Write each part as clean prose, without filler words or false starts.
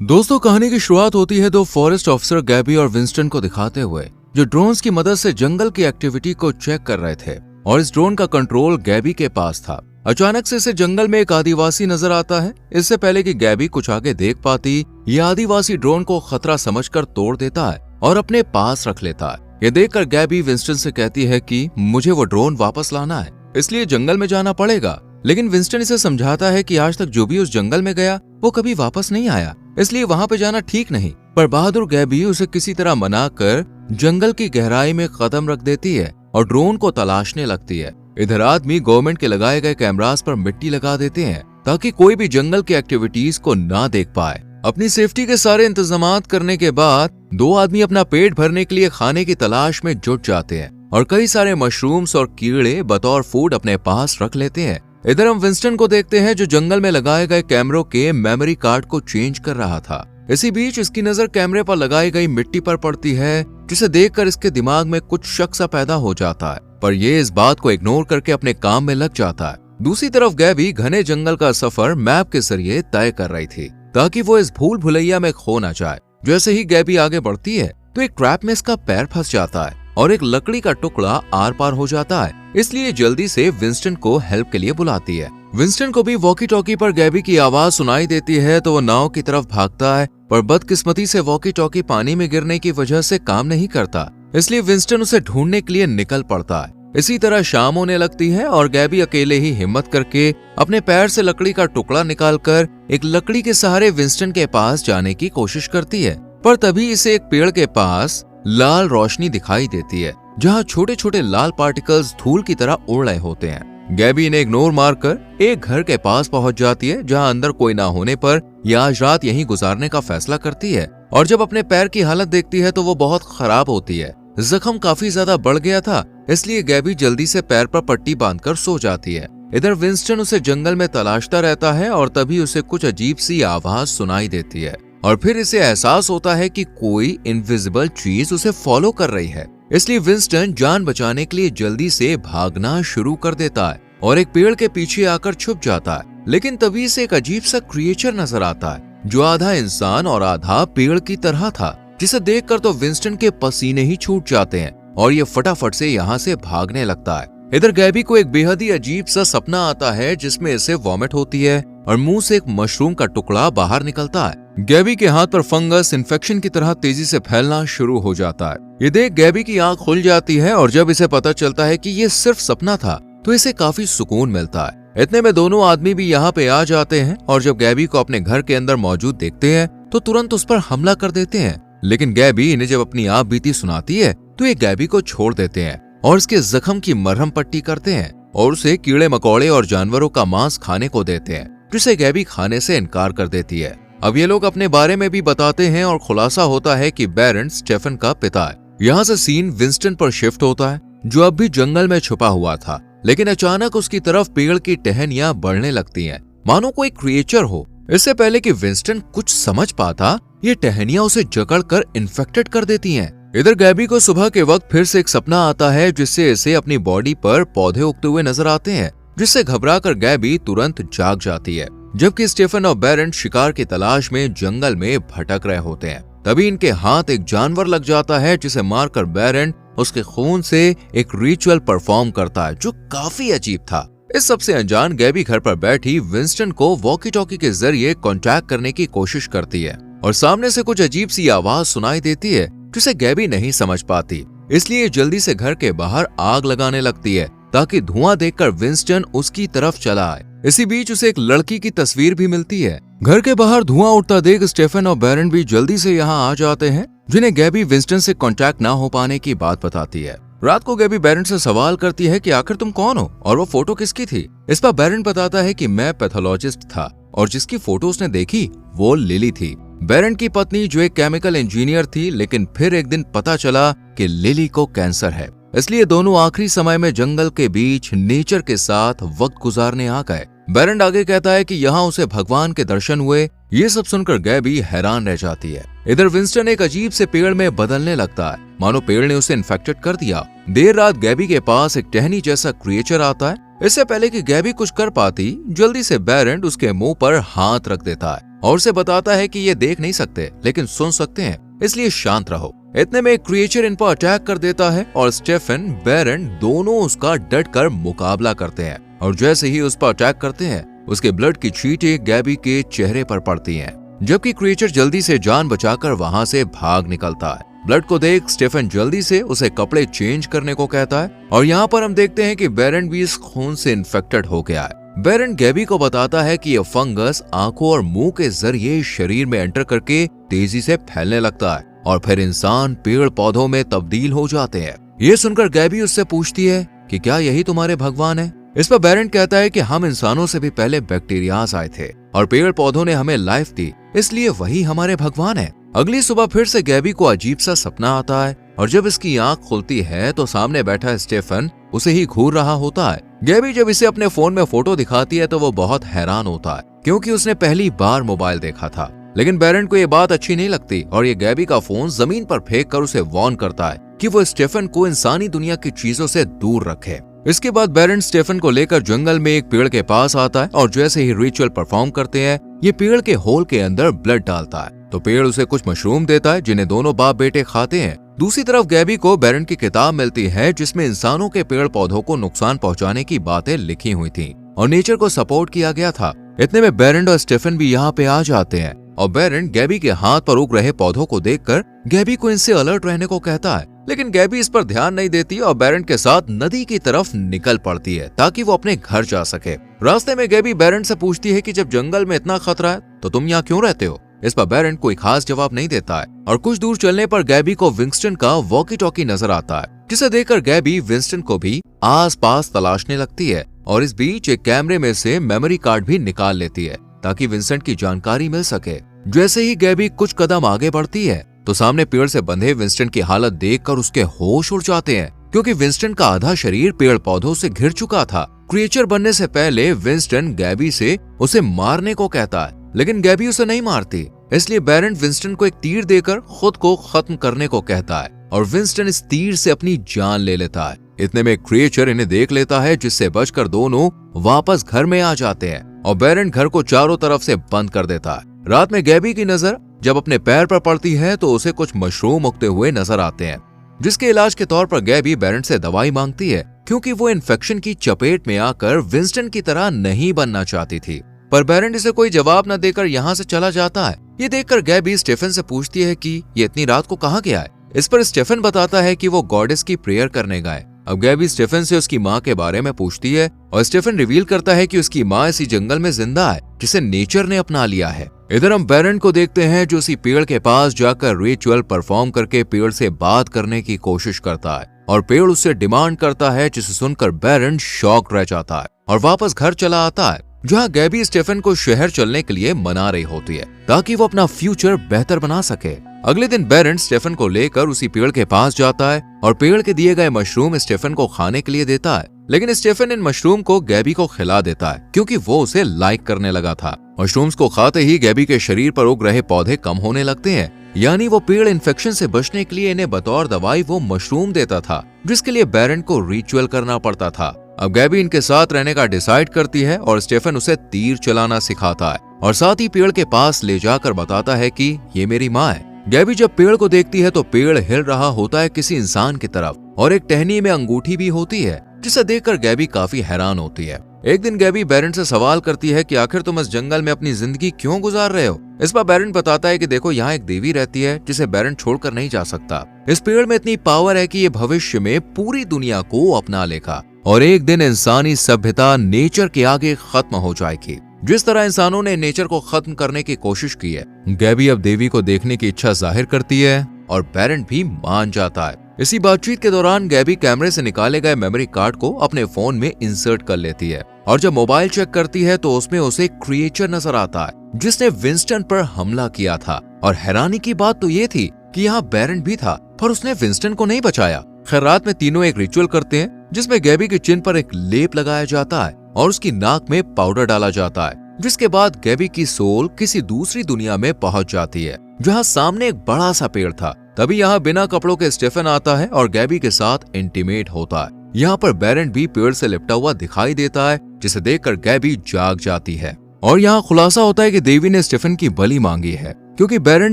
दोस्तों, कहानी की शुरुआत होती है दो फॉरेस्ट ऑफिसर गैबी और विंस्टन को दिखाते हुए, जो ड्रोन्स की मदद से जंगल की एक्टिविटी को चेक कर रहे थे और इस ड्रोन का कंट्रोल गैबी के पास था। अचानक से इसे जंगल में एक आदिवासी नजर आता है। इससे पहले कि गैबी कुछ आगे देख पाती, ये आदिवासी ड्रोन को खतरा समझकर तोड़ देता है और अपने पास रख लेता है। ये देखकर गैबी विंस्टन से कहती है कि मुझे वो ड्रोन वापस लाना है, इसलिए जंगल में जाना पड़ेगा। लेकिन विंस्टन इसे समझाता है कि आज तक जो भी उस जंगल में गया वो कभी वापस नहीं आया, इसलिए वहां पे जाना ठीक नहीं। पर बहादुर गैबी उसे किसी तरह मनाकर जंगल की गहराई में कदम रख देती है और ड्रोन को तलाशने लगती है। इधर आदमी गवर्नमेंट के लगाए गए कैमरास पर मिट्टी लगा देते हैं ताकि कोई भी जंगल की एक्टिविटीज को ना देख पाए। अपनी सेफ्टी के सारे इंतजामात करने के बाद दो आदमी अपना पेट भरने के लिए खाने की तलाश में जुट जाते हैं और कई सारे मशरूम्स और कीड़े बतौर फूड अपने पास रख लेते हैं। इधर हम विंस्टन को देखते हैं जो जंगल में लगाए गए कैमरों के मेमोरी कार्ड को चेंज कर रहा था। इसी बीच इसकी नजर कैमरे पर लगाई गई मिट्टी पर पड़ती है, जिसे देखकर इसके दिमाग में कुछ शक सा पैदा हो जाता है, पर ये इस बात को इग्नोर करके अपने काम में लग जाता है। दूसरी तरफ गैबी घने जंगल का सफर मैप के जरिए तय कर रही थी ताकि वो इस भूल भुलैया में खो ना जाए। जैसे ही गैबी आगे बढ़ती है तो एक ट्रैप में इसका पैर फंस जाता है और एक लकड़ी का टुकड़ा आर पार हो जाता है, इसलिए जल्दी से विंस्टन को हेल्प के लिए बुलाती है। विंस्टन को भी वॉकी टॉकी पर गैबी की आवाज सुनाई देती है तो वो नाव की तरफ भागता है, पर बदकिस्मती से वॉकी टॉकी पानी में गिरने की वजह से काम नहीं करता, इसलिए विंस्टन उसे ढूंढने के लिए निकल पड़ता है। इसी तरह शाम होने लगती है और गैबी अकेले ही हिम्मत करके अपने पैर से लकड़ी का टुकड़ा निकालकर एक लकड़ी के सहारे विंस्टन के पास जाने की कोशिश करती है, पर तभी इसे एक पेड़ के पास लाल रोशनी दिखाई देती है जहां छोटे छोटे लाल पार्टिकल्स धूल की तरह उड़ रहे होते हैं। गैबी इन्हें इग्नोर मारकर एक घर के पास पहुंच जाती है जहां अंदर कोई ना होने पर यह आज रात यहीं गुजारने का फैसला करती है। और जब अपने पैर की हालत देखती है तो वो बहुत खराब होती है। जख्म काफी ज्यादा बढ़ गया था, इसलिए गैबी जल्दी से पैर पर पट्टी बांधकर सो जाती है। इधर विंस्टन उसे जंगल में तलाशता रहता है और तभी उसे कुछ अजीब सी आवाज सुनाई देती है और फिर इसे एहसास होता है कि कोई इनविजिबल चीज उसे फॉलो कर रही है। इसलिए विंस्टन जान बचाने के लिए जल्दी से भागना शुरू कर देता है और एक पेड़ के पीछे आकर छुप जाता है। लेकिन तभी से एक अजीब सा क्रिएचर नजर आता है जो आधा इंसान और आधा पेड़ की तरह था, जिसे देखकर तो विंस्टन के पसीने ही छूट जाते हैं और ये फटाफट से यहाँ से भागने लगता है। इधर गैबी को एक बेहद ही अजीब सा सपना आता है जिसमें इसे वॉमिट होती है और मुंह से एक मशरूम का टुकड़ा बाहर निकलता है। गैबी के हाथ पर फंगस इन्फेक्शन की तरह तेजी से फैलना शुरू हो जाता है। ये देख गैबी की आंख खुल जाती है और जब इसे पता चलता है कि ये सिर्फ सपना था तो इसे काफी सुकून मिलता है। इतने में दोनों आदमी भी यहाँ पे आ जाते हैं और जब गैबी को अपने घर के अंदर मौजूद देखते हैं तो तुरंत उस पर हमला कर देते हैं। लेकिन गैबी इन्हें जब अपनी आप बीती सुनाती है तो ये गैबी को छोड़ देते हैं और इसके जख्म की मरहम पट्टी करते हैं और उसे कीड़े मकोड़े और जानवरों का मांस खाने को देते हैं, जिसे गैबी खाने से इनकार कर देती है। अब ये लोग अपने बारे में भी बताते हैं और खुलासा होता है कि बैरन स्टेफन का पिता है। यहाँ से सीन विंस्टन पर शिफ्ट होता है जो अब भी जंगल में छुपा हुआ था, लेकिन अचानक उसकी तरफ पेड़ की टहनियां बढ़ने लगती हैं, मानो कोई क्रिएचर हो। इससे पहले कि विंस्टन कुछ समझ पाता, ये टहनियां उसे जकड़कर इन्फेक्टेड कर देती हैं। इधर गैबी को सुबह के वक्त फिर से एक सपना आता है जिससे इसे अपनी बॉडी पर पौधे उगते हुए नजर आते हैं, जिससे घबराकर गैबी तुरंत जाग जाती है। जबकि स्टेफन और बैरन शिकार की तलाश में जंगल में भटक रहे होते हैं। तभी इनके हाथ एक जानवर लग जाता है जिसे मारकर बैरन उसके खून से एक रिचुअल परफॉर्म करता है जो काफी अजीब था। इस सबसे अनजान गैबी घर पर बैठी विंस्टन को वॉकी टॉकी के जरिए कांटेक्ट करने की कोशिश करती है और सामने से कुछ अजीब सी आवाज सुनाई देती है जिसे गैबी नहीं समझ पाती, इसलिए जल्दी से घर के बाहर आग लगाने लगती है ताकि धुआं देखकर विंस्टन उसकी तरफ चला आए। इसी बीच उसे एक लड़की की तस्वीर भी मिलती है। घर के बाहर धुआं उठता देख स्टेफन और बैरन भी जल्दी से यहाँ आ जाते हैं, जिन्हें गैबी विंस्टन से कांटेक्ट ना हो पाने की बात बताती है। रात को गैबी बैरन से सवाल करती है कि आखिर तुम कौन हो और वो फोटो किसकी थी। इस पर बैरन बताता है कि मैं पैथोलॉजिस्ट था और जिसकी फोटो उसने देखी वो लिली थी, बैरन की पत्नी जो एक केमिकल इंजीनियर थी। लेकिन फिर एक दिन पता चला कि लिली को कैंसर है, इसलिए दोनों आखिरी समय में जंगल के बीच नेचर के साथ वक्त गुजारने आ गए। बैरन आगे कहता है कि यहाँ उसे भगवान के दर्शन हुए। ये सब सुनकर गैबी हैरान रह जाती है। इधर विंस्टन एक अजीब से पेड़ में बदलने लगता है, मानो पेड़ ने उसे इन्फेक्टेड कर दिया। देर रात गैबी के पास एक टहनी जैसा क्रिएचर आता है। इससे पहले कि गैबी कुछ कर पाती, जल्दी से बैरन उसके मुंह पर हाथ रख देता है और उसे बताता है कि ये देख नहीं सकते लेकिन सुन सकते हैं, इसलिए शांत रहो। इतने में एक क्रिएचर इन पर अटैक कर देता है और स्टेफन, बैरन दोनों उसका डट कर मुकाबला करते हैं और जैसे ही उस पर अटैक करते हैं उसके ब्लड की छींटें गैबी के चेहरे पर पड़ती हैं, जबकि क्रिएचर जल्दी से जान बचाकर वहां से भाग निकलता है। ब्लड को देख स्टेफन जल्दी से उसे कपड़े चेंज करने को कहता है और यहाँ पर हम देखते हैं कि बैरन भी इस खून से इन्फेक्टेड हो गया है। बैरन गैबी को बताता है कि यह फंगस आंखों और मुंह के जरिए शरीर में एंटर करके तेजी से फैलने लगता है और फिर इंसान पेड़ पौधों में तब्दील हो जाते हैं। ये सुनकर गैबी उससे पूछती है कि क्या यही तुम्हारे भगवान है? इस पर बैरन कहता है कि हम इंसानों से भी पहले बैक्टीरियाज आए थे और पेड़ पौधों ने हमें लाइफ दी, इसलिए वही हमारे भगवान है। अगली सुबह फिर से गैबी को अजीब सा सपना आता है और जब इसकी आंख खुलती है तो सामने बैठा स्टेफन उसे ही घूर रहा होता है। गैबी जब इसे अपने फोन में फोटो दिखाती है तो वो बहुत हैरान होता है क्योंकि उसने पहली बार मोबाइल देखा था। लेकिन बैरन को ये बात अच्छी नहीं लगती और ये गैबी का फोन जमीन पर फेंक कर उसे वार्न करता है कि वो स्टेफन को इंसानी दुनिया की चीजों से दूर रखे। इसके बाद बैरन स्टेफन को लेकर जंगल में एक पेड़ के पास आता है और जैसे ही रिचुअल परफॉर्म करते हैं ये पेड़ के होल के अंदर ब्लड डालता है तो पेड़ उसे कुछ मशरूम देता है जिन्हें दोनों बाप बेटे खाते हैं। दूसरी तरफ गैबी को बैरन की किताब मिलती है जिसमें इंसानों के पेड़ पौधों को नुकसान पहुंचाने की बातें लिखी हुई थी और नेचर को सपोर्ट किया गया था। इतने में बैरन और स्टेफन भी यहाँ पे आ जाते हैं और बैरन गैबी के हाथ पर उग रहे पौधों को देखकर गैबी को इनसे अलर्ट रहने को कहता है, लेकिन गैबी इस पर ध्यान नहीं देती और बैरन के साथ नदी की तरफ निकल पड़ती है ताकि वो अपने घर जा सके। रास्ते में गैबी बैरन से पूछती है कि जब जंगल में इतना खतरा है तो तुम यहाँ क्यों रहते हो? इस पर बैरन कोई खास जवाब नहीं देता है और कुछ दूर चलने पर गैबी को विंस्टन का वॉकी टॉकी नजर आता है जिसे देखकर गैबी विंस्टन को भी आस पास तलाशने लगती है और इस बीच एक कैमरे में से मेमोरी कार्ड भी निकाल लेती है ताकि विंसेंट की जानकारी मिल सके। जैसे ही गैबी कुछ कदम आगे बढ़ती है तो सामने पेड़ से बंधे विंस्टन की हालत देखकर उसके होश उड़ जाते हैं क्योंकि विंस्टन का आधा शरीर पेड़ पौधों से घिर चुका था। क्रिएचर बनने से पहले विंस्टन गैबी से उसे मारने को कहता है लेकिन गैबी उसे नहीं मारती, इसलिए बैरन विंस्टन को एक तीर देकर खुद को खत्म करने को कहता है और विंस्टन इस तीर से अपनी जान ले लेता है। इतने में क्रिएचर इन्हें देख लेता है जिससे बचकर दोनों वापस घर में आ जाते हैं और बैरन घर को चारों तरफ से बंद कर देता है। रात में गैबी की नजर जब अपने पैर पर पड़ती है तो उसे कुछ मशरूम उगते हुए नजर आते हैं जिसके इलाज के तौर पर गैबी बैरन से दवाई मांगती है क्योंकि वो इन्फेक्शन की चपेट में आकर विंस्टन की तरह नहीं बनना चाहती थी। पर बैरन इसे कोई जवाब न देकर यहाँ से चला जाता है। ये देखकर गैबी स्टेफन से पूछती है कि ये इतनी रात को कहाँ गया है। इस पर स्टेफन बताता है कि वो गॉडेस की प्रेयर करने गए। अब गैबी स्टेफन से उसकी माँ के बारे में पूछती है और स्टेफन रिवील करता है कि उसकी माँ इसी जंगल में जिंदा है जिसे नेचर ने अपना लिया है। इधर हम बैरन को देखते हैं जो उसी पेड़ के पास जाकर रिचुअल परफॉर्म करके पेड़ से बात करने की कोशिश करता है और पेड़ उससे डिमांड करता है जिसे सुनकर बैरन शॉक रह जाता है और वापस घर चला आता है जहाँ गैबी स्टेफन को शहर चलने के लिए मना रही होती है ताकि वो अपना फ्यूचर बेहतर बना सके। अगले दिन बैरन स्टेफन को लेकर उसी पेड़ के पास जाता है और पेड़ के दिए गए मशरूम स्टेफन को खाने के लिए देता है, लेकिन स्टेफन इन मशरूम को गैबी को खिला देता है क्योंकि वो उसे लाइक करने लगा था। मशरूम्स को खाते ही गैबी के शरीर पर उग रहे पौधे कम होने लगते हैं, यानी वो पेड़ इन्फेक्शन से बचने के लिए इन्हें बतौर दवाई वो मशरूम देता था जिसके लिए बैरन को रिचुअल करना पड़ता था। अब गैबी इनके साथ रहने का डिसाइड करती है और स्टेफन उसे तीर चलाना सिखाता है और साथ ही पेड़ के पास ले जाकर बताता है कि ये मेरी माँ है। गैबी जब पेड़ को देखती है तो पेड़ हिल रहा होता है किसी इंसान की तरफ और एक टहनी में अंगूठी भी होती है जिसे देखकर गैबी काफी हैरान होती है। एक दिन गैबी बैरन से सवाल करती है कि आखिर तुम इस जंगल में अपनी जिंदगी क्यों गुजार रहे हो। इस पर बैरन बताता है कि देखो यहाँ एक देवी रहती है जिसे बैरन छोड़कर नहीं जा सकता। इस पेड़ में इतनी पावर है कि ये भविष्य में पूरी दुनिया को अपना लेगा और एक दिन इंसानी सभ्यता नेचर के आगे खत्म हो जाएगी जिस तरह इंसानों ने नेचर को खत्म करने की कोशिश की है। गैबी अब देवी को देखने की इच्छा जाहिर करती है और बैरन भी मान जाता है। इसी बातचीत के दौरान गैबी कैमरे से निकाले गए मेमोरी कार्ड को अपने फोन में इंसर्ट कर लेती है और जब मोबाइल चेक करती है तो उसमें उसे क्रिएचर नजर आता है जिसने विंस्टन पर हमला किया था। और हैरानी की बात तो ये थी कि यहाँ बैरन भी था पर उसने विंस्टन को नहीं बचाया। खैर रात में तीनों एक रिचुअल करते हैं जिसमें गैबी के चिन्ह पर एक लेप लगाया जाता है और उसकी नाक में पाउडर डाला जाता है जिसके बाद गैबी की सोल किसी दूसरी दुनिया में पहुंच जाती है जहां सामने एक बड़ा सा पेड़ था। तभी यहाँ बिना कपड़ों के स्टेफन आता है और गैबी के साथ इंटीमेट होता है। यहाँ पर बैरन भी पेड़ से लिपटा हुआ दिखाई देता है जिसे देखकर गैबी जाग जाती है और यहाँ खुलासा होता है कि देवी ने स्टीफन की बलि मांगी है क्योंकि बैरन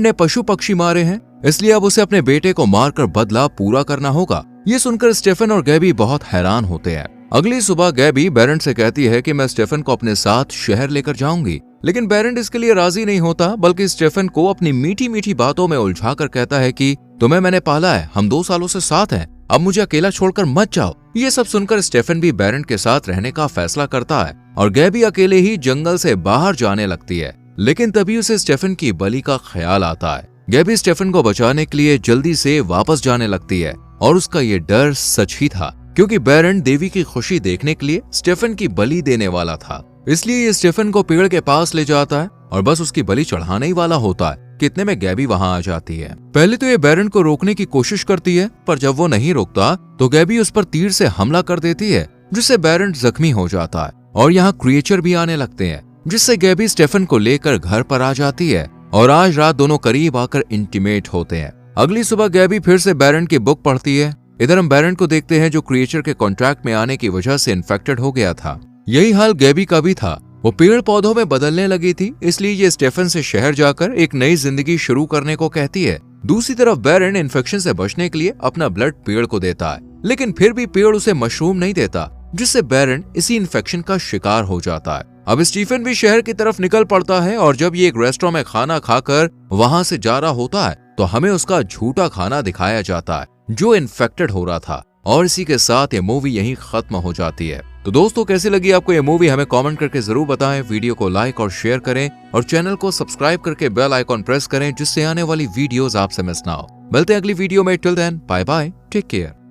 ने पशु पक्षी मारे हैं, इसलिए अब उसे अपने बेटे को मारकर बदला पूरा करना होगा। ये सुनकर स्टीफन और गैबी बहुत हैरान होते हैं। अगली सुबह गैबी बैरन से कहती है कि मैं स्टीफन को अपने साथ शहर लेकर जाऊंगी, लेकिन बैरन इसके लिए राजी नहीं होता, बल्कि स्टीफन को अपनी मीठी मीठी बातों में उलझाकर कहता है कि तुम्हें मैंने पाला है, हम 2 सालों से साथ हैं, अब मुझे अकेला छोड़कर मत जाओ। ये सब सुनकर स्टीफन भी बैरन के साथ रहने का फैसला करता है और गैबी अकेले ही जंगल से बाहर जाने लगती है। लेकिन तभी उसे स्टीफन की बलि का ख्याल आता है। गैबी स्टीफन को बचाने के लिए जल्दी से वापस जाने लगती है और उसका ये डर सच ही था, क्योंकि बैरन देवी की खुशी देखने के लिए स्टीफन की बलि देने वाला था। इसलिए ये स्टीफन को पेड़ के पास ले जाता है और बस उसकी बलि चढ़ाने ही वाला होता है। कितने में गैबी वहां आ जाती है। पहले तो ये बैरन को रोकने की कोशिश करती है, पर जब वो नहीं रोकता तो गैबी उस पर तीर से हमला कर देती है, जिससे बैरन जख्मी हो जाता है और यहाँ क्रिएचर भी आने लगते हैं, जिससे गैबी स्टीफन को लेकर घर पर आ जाती है और आज रात दोनों करीब आकर इंटीमेट होते हैं। अगली सुबह गैबी फिर से बैरन की बुक पढ़ती है। इधर हम बैरन को देखते हैं जो क्रिएचर के कॉन्ट्रैक्ट में आने की वजह से इन्फेक्टेड हो गया था। यही हाल गैबी का भी था। वो पेड़ पौधों में बदलने लगी थी, इसलिए ये स्टीफन से शहर जाकर एक नई जिंदगी शुरू करने को कहती है। दूसरी तरफ बैरन इन्फेक्शन से बचने के लिए अपना ब्लड पेड़ को देता है, लेकिन फिर भी पेड़ उसे मशरूम नहीं देता, जिससे बैरन इसी इन्फेक्शन का शिकार हो जाता है। अब स्टीफन भी शहर की तरफ निकल पड़ता है और जब ये एक रेस्टोरेंट में खाना खाकर वहां से जा रहा होता है तो हमें उसका झूठा खाना दिखाया जाता है जो इन्फेक्टेड हो रहा था, और इसी के साथ ये मूवी यहीं खत्म हो जाती है। तो दोस्तों, कैसी लगी आपको ये मूवी हमें कमेंट करके जरूर बताएं। वीडियो को लाइक और शेयर करें और चैनल को सब्सक्राइब करके बेल आइकॉन प्रेस करें, जिससे आने वाली वीडियोस आपसे मिस ना हो। मिलते हैं अगली वीडियो में। Till then, bye bye, take care.